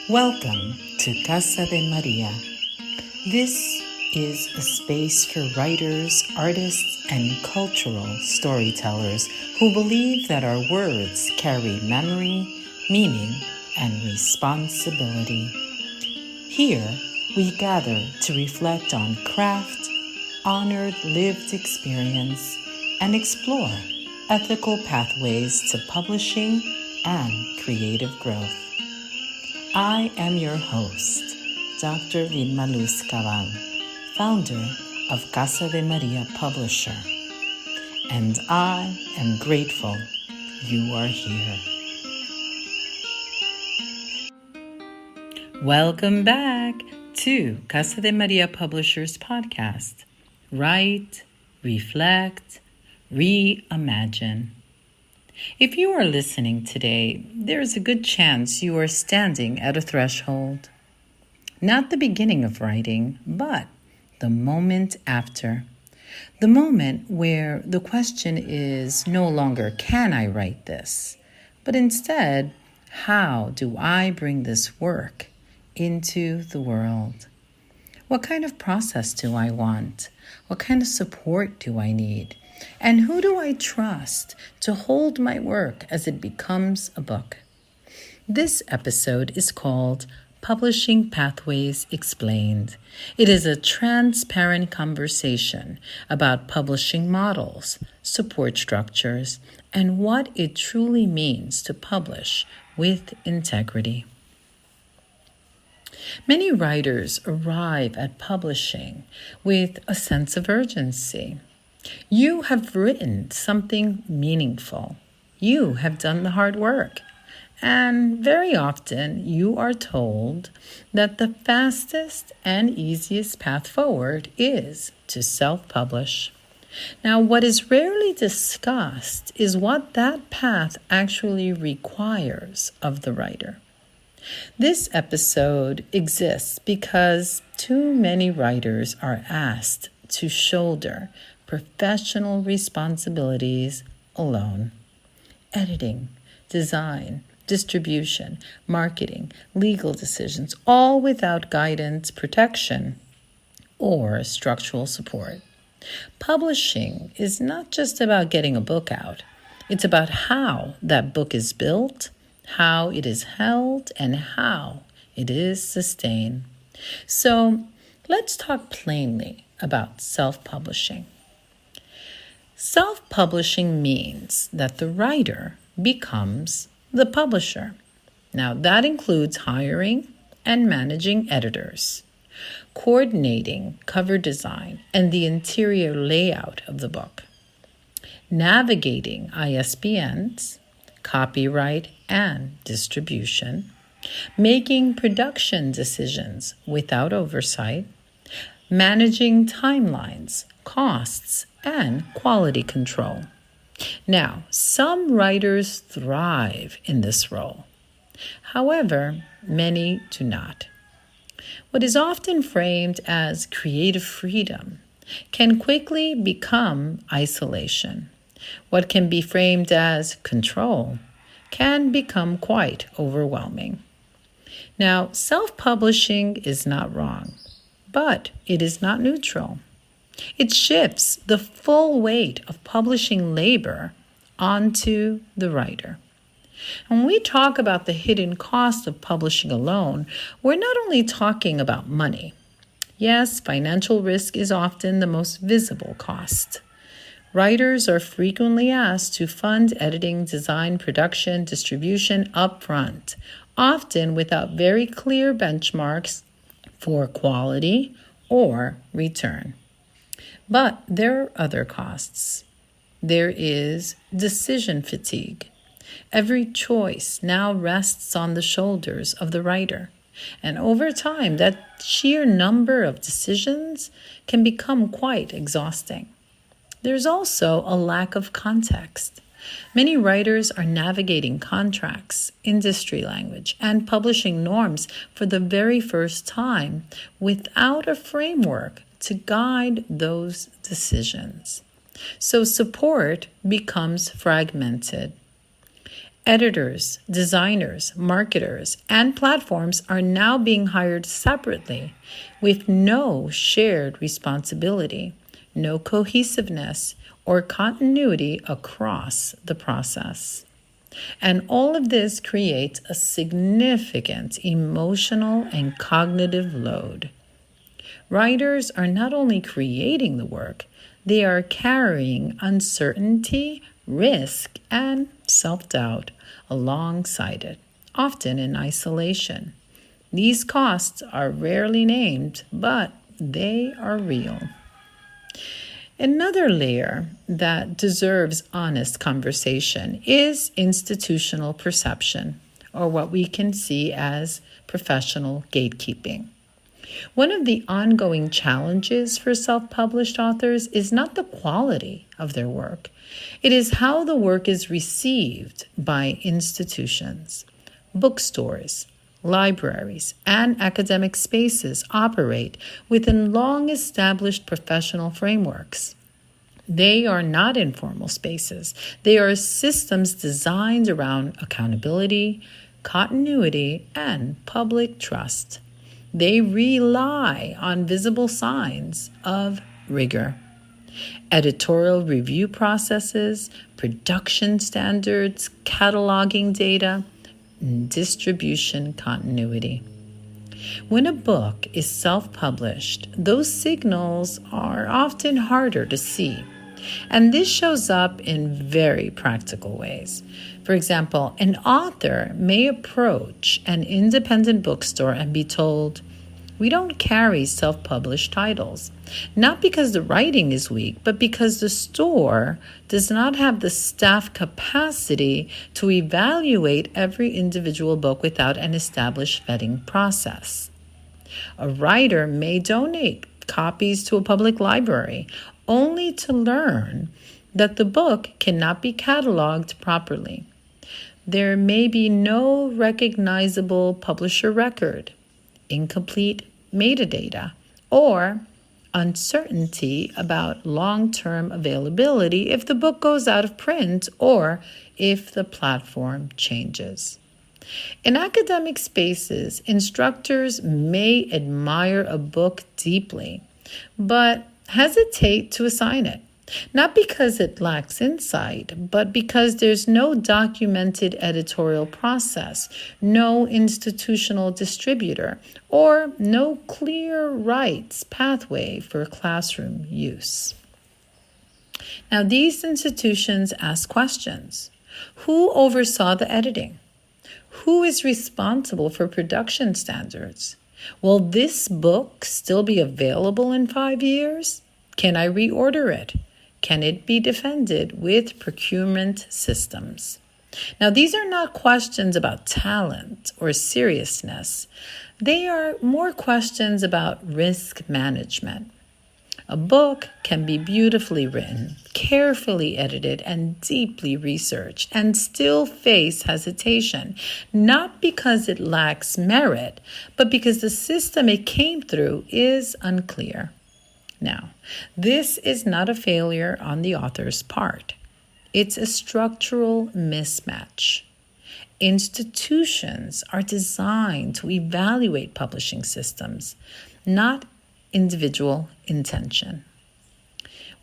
Welcome to Casa de Maria. This is a space for writers, artists, and cultural storytellers who believe that our words carry memory, meaning, and responsibility. Here, we gather to reflect on craft, honored lived experience, and explore ethical pathways to publishing and creative growth. I am your host, Dr. Vilma Luz Cabán, founder of Casa de Maria Publisher, and I am grateful you are here. Welcome back to Casa de Maria Publisher's podcast. Write, reflect, reimagine. If you are listening today, there is a good chance you are standing at a threshold. Not the beginning of writing, but the moment after. The moment where the question is no longer, can I write this? But instead, how do I bring this work into the world? What kind of process do I want? What kind of support do I need? And who do I trust to hold my work as it becomes a book? This episode is called Publishing Pathways Explained. It is a transparent conversation about publishing models, support structures, and what it truly means to publish with integrity. Many writers arrive at publishing with a sense of urgency. You have written something meaningful. You have done the hard work. And very often you are told that the fastest and easiest path forward is to self-publish. Now, what is rarely discussed is what that path actually requires of the writer. This episode exists because too many writers are asked to shoulder professional responsibilities alone. Editing, design, distribution, marketing, legal decisions, all without guidance, protection, or structural support. Publishing is not just about getting a book out. It's about how that book is built, how it is held, and how it is sustained. So let's talk plainly about self-publishing. Self-publishing means that the writer becomes the publisher. Now, that includes hiring and managing editors, coordinating cover design and the interior layout of the book, navigating ISBNs, copyright and distribution, making production decisions without oversight, managing timelines, costs, and quality control. Now, some writers thrive in this role. However, many do not. What is often framed as creative freedom can quickly become isolation. What can be framed as control can become quite overwhelming. Now, self-publishing is not wrong, but it is not neutral. It shifts the full weight of publishing labor onto the writer. When we talk about the hidden cost of publishing alone, we're not only talking about money. Yes, financial risk is often the most visible cost. Writers are frequently asked to fund editing, design, production, distribution upfront, often without very clear benchmarks for quality or return. But there are other costs. There is decision fatigue. Every choice now rests on the shoulders of the writer. And over time, that sheer number of decisions can become quite exhausting. There's also a lack of context. Many writers are navigating contracts, industry language, and publishing norms for the very first time without a framework to guide those decisions. So support becomes fragmented. Editors, designers, marketers, and platforms are now being hired separately with no shared responsibility, no cohesiveness, or continuity across the process. And all of this creates a significant emotional and cognitive load. Writers are not only creating the work, they are carrying uncertainty, risk, and self-doubt alongside it, often in isolation. These costs are rarely named, but they are real. Another layer that deserves honest conversation is institutional perception, or what we can see as professional gatekeeping. One of the ongoing challenges for self-published authors is not the quality of their work. It is how the work is received by institutions. Bookstores, libraries, and academic spaces operate within long-established professional frameworks. They are not informal spaces. They are systems designed around accountability, continuity, and public trust. They rely on visible signs of rigor. Editorial review processes, production standards, cataloging data, and distribution continuity. When a book is self-published, those signals are often harder to see. And this shows up in very practical ways. For example, an author may approach an independent bookstore and be told, "We don't carry self-published titles," not because the writing is weak, but because the store does not have the staff capacity to evaluate every individual book without an established vetting process. A writer may donate copies to a public library only to learn that the book cannot be cataloged properly. There may be no recognizable publisher record, incomplete metadata, or uncertainty about long-term availability if the book goes out of print or if the platform changes. In academic spaces, instructors may admire a book deeply, but hesitate to assign it. Not because it lacks insight, but because there's no documented editorial process, no institutional distributor, or no clear rights pathway for classroom use. Now, these institutions ask questions. Who oversaw the editing? Who is responsible for production standards? Will this book still be available in 5 years? Can I reorder it? Can it be defended with procurement systems? Now, these are not questions about talent or seriousness. They are more questions about risk management. A book can be beautifully written, carefully edited, and deeply researched, and still face hesitation, not because it lacks merit, but because the system it came through is unclear. Now, this is not a failure on the author's part. It's a structural mismatch. Institutions are designed to evaluate publishing systems, not individual intention.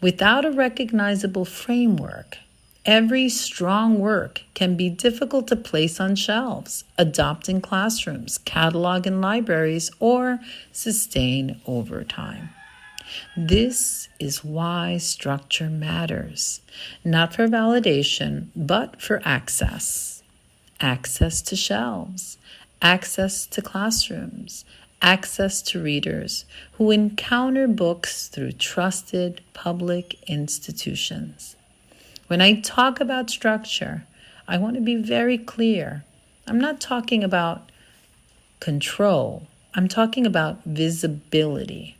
Without a recognizable framework, every strong work can be difficult to place on shelves, adopt in classrooms, catalog in libraries, or sustain over time. This is why structure matters, not for validation, but for access. Access to shelves, access to classrooms, access to readers who encounter books through trusted public institutions. When I talk about structure, I want to be very clear. I'm not talking about control. I'm talking about visibility.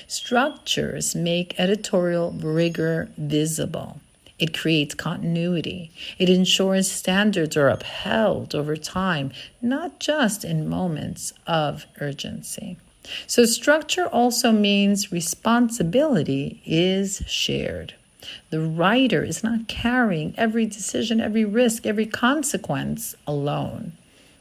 Structures make editorial rigor visible. It creates continuity. It ensures standards are upheld over time, not just in moments of urgency. So structure also means responsibility is shared. The writer is not carrying every decision, every risk, every consequence alone.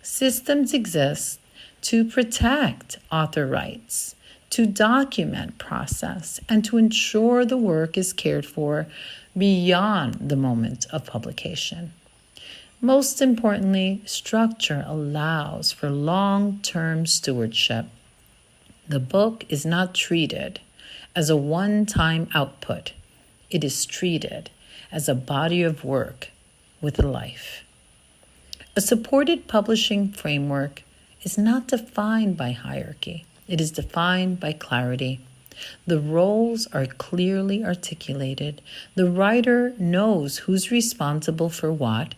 Systems exist to protect author rights, to document process, and to ensure the work is cared for beyond the moment of publication. Most importantly, structure allows for long-term stewardship. The book is not treated as a one-time output. It is treated as a body of work with a life. A supported publishing framework is not defined by hierarchy. It is defined by clarity. The roles are clearly articulated. The writer knows who's responsible for what.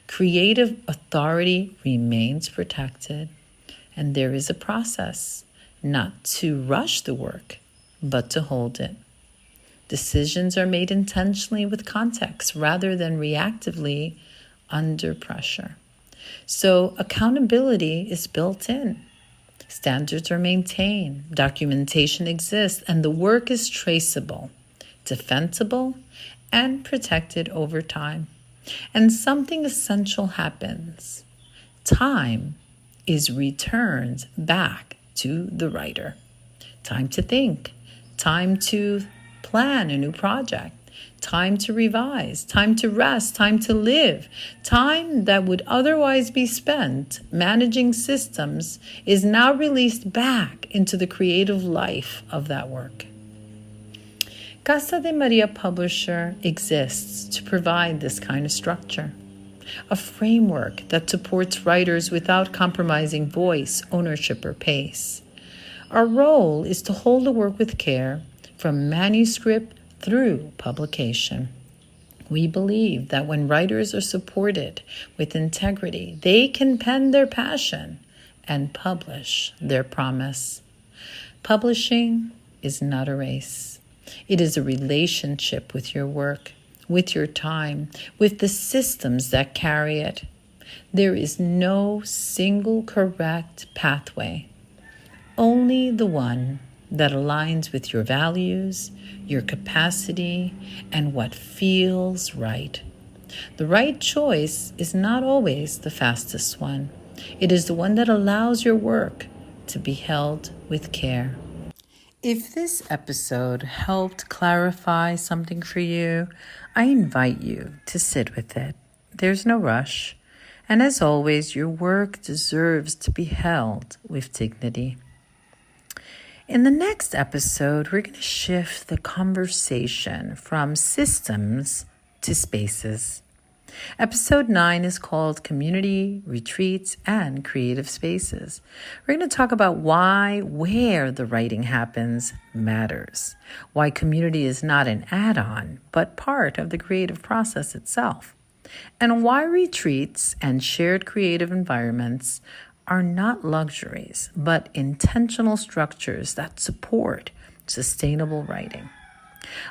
Creative authority remains protected. And there is a process, not to rush the work, but to hold it. Decisions are made intentionally with context rather than reactively under pressure. So accountability is built in. Standards are maintained, documentation exists, and the work is traceable, defensible, and protected over time. And something essential happens. Time is returned back to the writer. Time to think, time to plan a new project, time to revise, time to rest, time to live. Time that would otherwise be spent managing systems is now released back into the creative life of that work. Casa de Maria Publisher exists to provide this kind of structure, a framework that supports writers without compromising voice, ownership, or pace. Our role is to hold the work with care from manuscript through publication. We believe that when writers are supported with integrity, they can pen their passion and publish their promise. Publishing is not a race. It is a relationship with your work, with your time, with the systems that carry it. There is no single correct pathway, only the one that aligns with your values, your capacity, and what feels right. The right choice is not always the fastest one. It is the one that allows your work to be held with care. If this episode helped clarify something for you, I invite you to sit with it. There's no rush. And as always, your work deserves to be held with dignity. In the next episode, we're going to shift the conversation from systems to spaces. Episode 9 is called Community, Retreats, and Creative Spaces. We're going to talk about where the writing happens matters, why community is not an add-on, but part of the creative process itself, and why retreats and shared creative environments are not luxuries, but intentional structures that support sustainable writing.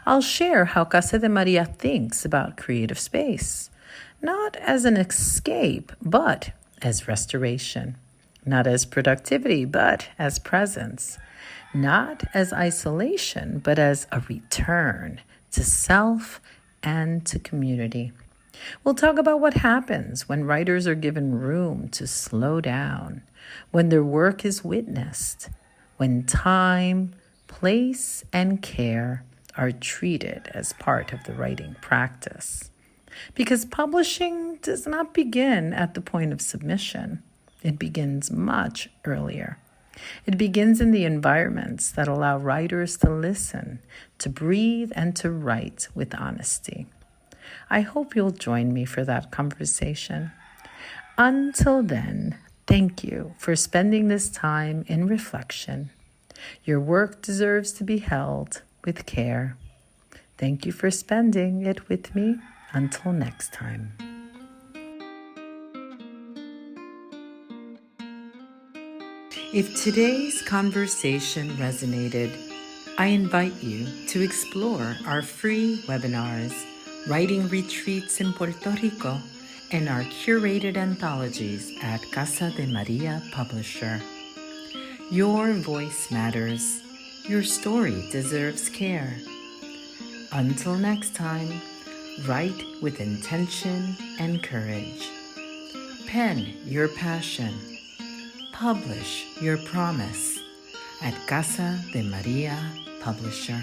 I'll share how Casa de Maria thinks about creative space, not as an escape, but as restoration, not as productivity, but as presence, not as isolation, but as a return to self and to community. We'll talk about what happens when writers are given room to slow down, when their work is witnessed, when time, place, and care are treated as part of the writing practice. Because publishing does not begin at the point of submission. It begins much earlier. It begins in the environments that allow writers to listen, to breathe, and to write with honesty. I hope you'll join me for that conversation. Until then, thank you for spending this time in reflection. Your work deserves to be held with care. Thank you for spending it with me. Until next time. If today's conversation resonated, I invite you to explore our free webinars, Writing Retreats in Puerto Rico, and our curated anthologies at Casa de Maria Publisher. Your voice matters. Your story deserves care. Until next time, write with intention and courage. Pen your passion. Publish your promise at Casa de Maria Publisher.